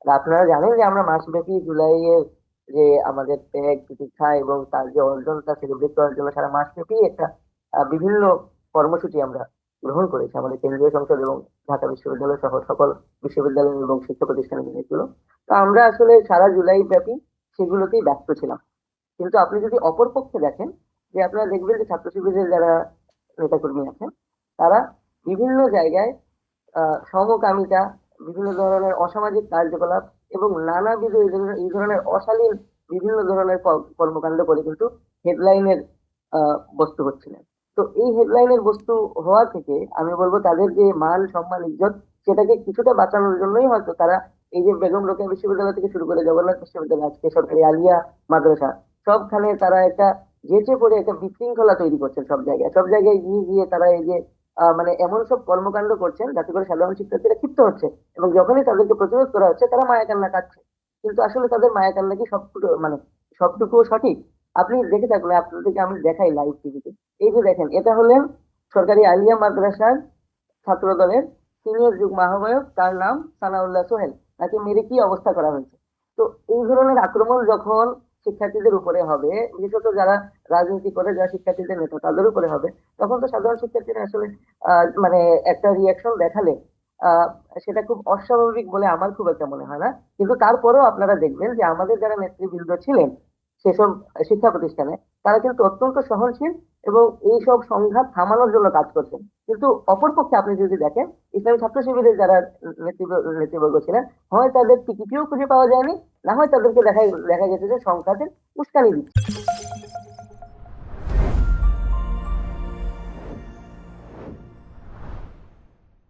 আর আপনারা জানেন যে আমরা মাসব্যাপী জুলাইয়ের যে আমাদের ত্যাগ প্রতীক্ষা এবং তার যে অর্জনটা সেলিব্রেট করার জন্য সারা মাসব্যাপী একটা বিভিন্ন কর্মসূচি আমরা গ্রহণ করেছি আমাদের কেন্দ্রীয় সংসদ এবং ঢাকা বিশ্ববিদ্যালয় সহ সকল বিশ্ববিদ্যালয় এবং শিক্ষা প্রতিষ্ঠানে মিলেছিল। তো আমরা আসলে সারা জুলাই ব্যাপী সেগুলোতেই ব্যস্ত ছিলাম। কিন্তু আপনি যদি অপরপক্ষে দেখেন, যে আপনারা দেখবেন যে ছাত্র শিবিরের যারা নেতাকর্মী আছেন, তারা বিভিন্ন জায়গায় সমকামিতা, বিভিন্ন ধরনের অসামাজিক কার্যকলাপ এবং নানাবিধ এই ধরনের অশালীন বিভিন্ন ধরনের কর্মকাণ্ড করে কিন্তু হেডলাইনের বস্তু হচ্ছিলেন। তো এই হেডলাইনের বস্তু হওয়া থেকে আমি বলবো তাদের যে মান সম্মান ইজ্জত, সেটাকে কিছুটা বাঁচানোর জন্যই হয়তো তারা এই যে বেগম রোকেয়া বিশ্ববিদ্যালয় থেকে শুরু করে জগন্নাথ বিশ্ববিদ্যালয়, আজকে সরকারি আলিয়া মাদ্রাসা, সবখানে তারা একটা যেচে পড়ে একটা বিশৃঙ্খলা তৈরি করছেন। সব জায়গায় সব জায়গায় গিয়ে গিয়ে তারা এই যে মানে এমন সব কর্মকাণ্ড করছেন যাতে করে সাধারণ শিক্ষার্থীরা ক্ষিপ্ত হচ্ছে, এবং যখনই তাদেরকে প্রতিরোধ করা হচ্ছে তারা মায়া কান্না কাটছে। কিন্তু আসলে তাদের মায়া কান্না কি সবটুকু মানে সবটুকু সঠিক? আপনি দেখে থাকলে আপনাদেরকে আমি দেখাই লাইভ টিভিতে। এই যে দেখেন, এটা হলেন সরকারি আলিয়া মাদ্রাসার ছাত্র দলের সিনিয়র যুগ্ম আহ্বায়ক, তার নাম সানাউল্লাহ সোহেল। তাকে মেরে কি অবস্থা করা হয়েছে! তো এই ধরনের আক্রমণ যখন শিক্ষার্থীদের উপরে হবে, বিশেষত যারা রাজনীতি করে, যারা শিক্ষার্থীদের নেতা, তাদের উপরে হবে, তখন তো সাধারণ শিক্ষার্থীরা আসলে মানে একটা রিয়াকশন দেখালে আহ সেটা খুব অস্বাভাবিক বলে আমার খুব একটা মনে হয় না। কিন্তু তারপরেও আপনারা দেখবেন যে আমাদের যারা নেতৃবৃন্দ ছিলেন সেসব শিক্ষা প্রতিষ্ঠানে, তারা কিন্তু অত্যন্ত সহনশীল এবং এই সব সংঘাত থামানোর জন্য কাজ করছেন। কিন্তু অপরপক্ষে আপনি যদি দেখেন, ইসলামী ছাত্র শিবিরের যারা নেতৃবর্গ ছিলেন, হয় তাদের টিকিটিও খুঁজে পাওয়া যায়নি, না হয় তাদেরকে দেখা দেখা গেছে যে সংঘাতের উস্কানি দিচ্ছে।